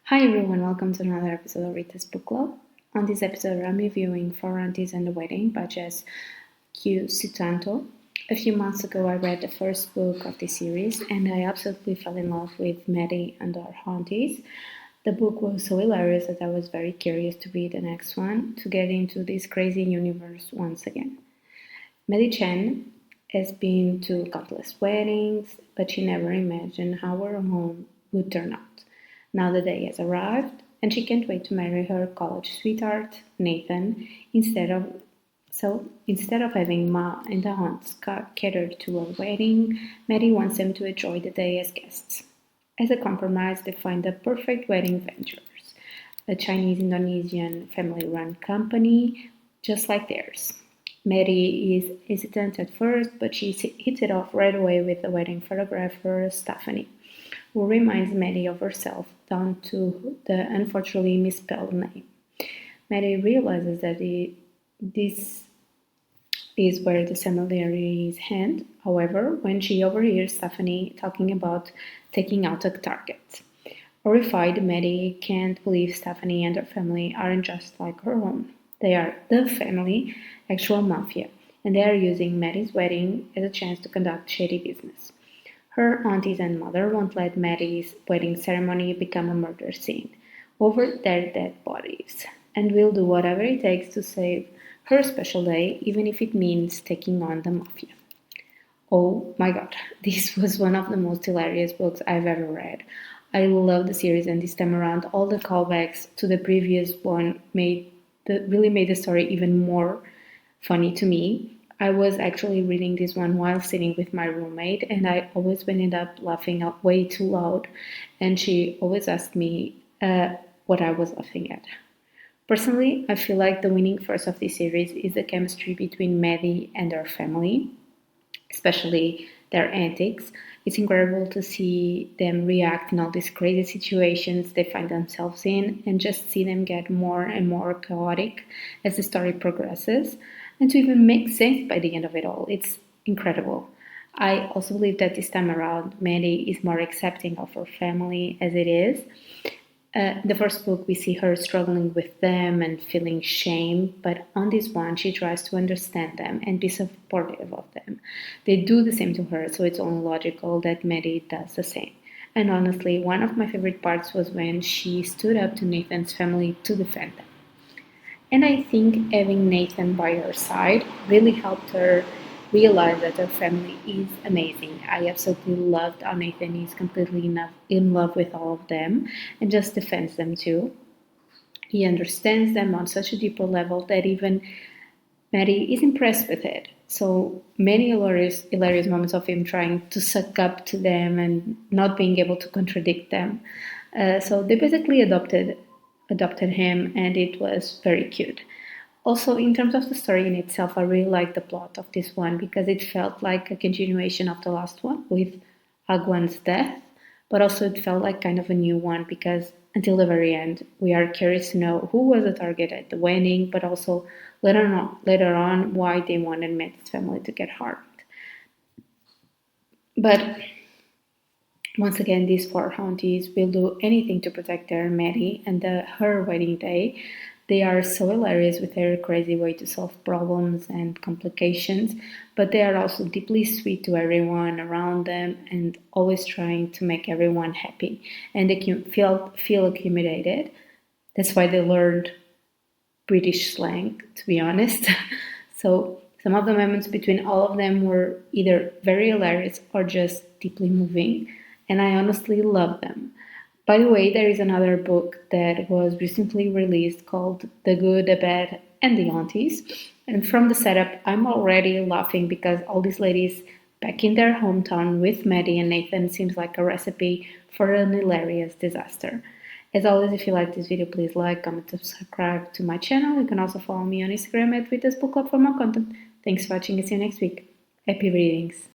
Hi everyone, welcome to another episode of Rita's Book Club. On this episode, I'm reviewing For Aunties and the Wedding by Jess Q. Sutanto. A few months ago, I read the first book of this series and I absolutely fell in love with Maddie and her Aunties. The book was so hilarious that I was very curious to read the next one to get into this crazy universe once again. Maddie Chen has been to countless weddings, but she never imagined how her home would turn out. Now the day has arrived, and she can't wait to marry her college sweetheart, Nathan, instead of having Ma and the aunts catered to her wedding, Maddie wants them to enjoy the day as guests. As a compromise, they find the perfect wedding ventures, a Chinese-Indonesian family-run company just like theirs. Maddie is hesitant at first, but she hits it off right away with the wedding photographer, Stephanie, who reminds Maddie of herself down to the unfortunately misspelled name. Maddie realizes that this is where the similarities end, however, when she overhears Stephanie talking about taking out a target. Horrified, Maddie can't believe Stephanie and her family aren't just like her own. They are the family, actual mafia, and they are using Maddie's wedding as a chance to conduct shady business. Her aunties and mother won't let Maddie's wedding ceremony become a murder scene over their dead bodies, and will do whatever it takes to save her special day, even if it means taking on the mafia. Oh my god, this was one of the most hilarious books I've ever read. I love the series, and this time around, all the callbacks to the previous one really made the story even more funny to me. I was actually reading this one while sitting with my roommate, and I always ended up laughing out way too loud, and she always asked me what I was laughing at. Personally, I feel like the winning force of this series is the chemistry between Maddie and her family, especially their antics. It's incredible to see them react in all these crazy situations they find themselves in, and just see them get more and more chaotic as the story progresses, and to even make sense by the end of it all. It's incredible. I also believe that this time around, Maddie is more accepting of her family as it is. The first book, we see her struggling with them and feeling shame, but on this one, she tries to understand them and be supportive of them. They do the same to her, so it's only logical that Maddie does the same. And honestly, one of my favorite parts was when she stood up to Nathan's family to defend them. And I think having Nathan by her side really helped her realize that her family is amazing. I absolutely loved how Nathan is completely in love with all of them and just defends them too. He understands them on such a deeper level that even Maddie is impressed with it. So many hilarious moments of him trying to suck up to them and not being able to contradict them. So they basically adopted him, and it was very cute. Also, in terms of the story in itself, I really liked the plot of this one because it felt like a continuation of the last one with Agwan's death, but also it felt like kind of a new one because until the very end, we are curious to know who was the target at the wedding, but also later on why they wanted Matt's family to get harmed. But once again, these four aunties will do anything to protect their Maddie and her wedding day. They are so hilarious with their crazy way to solve problems and complications, but they are also deeply sweet to everyone around them and always trying to make everyone happy. And they can feel accommodated. That's why they learned British slang, to be honest. So some of the moments between all of them were either very hilarious or just deeply moving, and I honestly love them. By the way, there is another book that was recently released called The Good, the Bad, and the Aunties. And from the setup, I'm already laughing because all these ladies back in their hometown with Maddie and Nathan seems like a recipe for an hilarious disaster. As always, if you like this video, please like, comment, subscribe to my channel. You can also follow me on Instagram at ritasbookclub for more content. Thanks for watching and see you next week. Happy readings!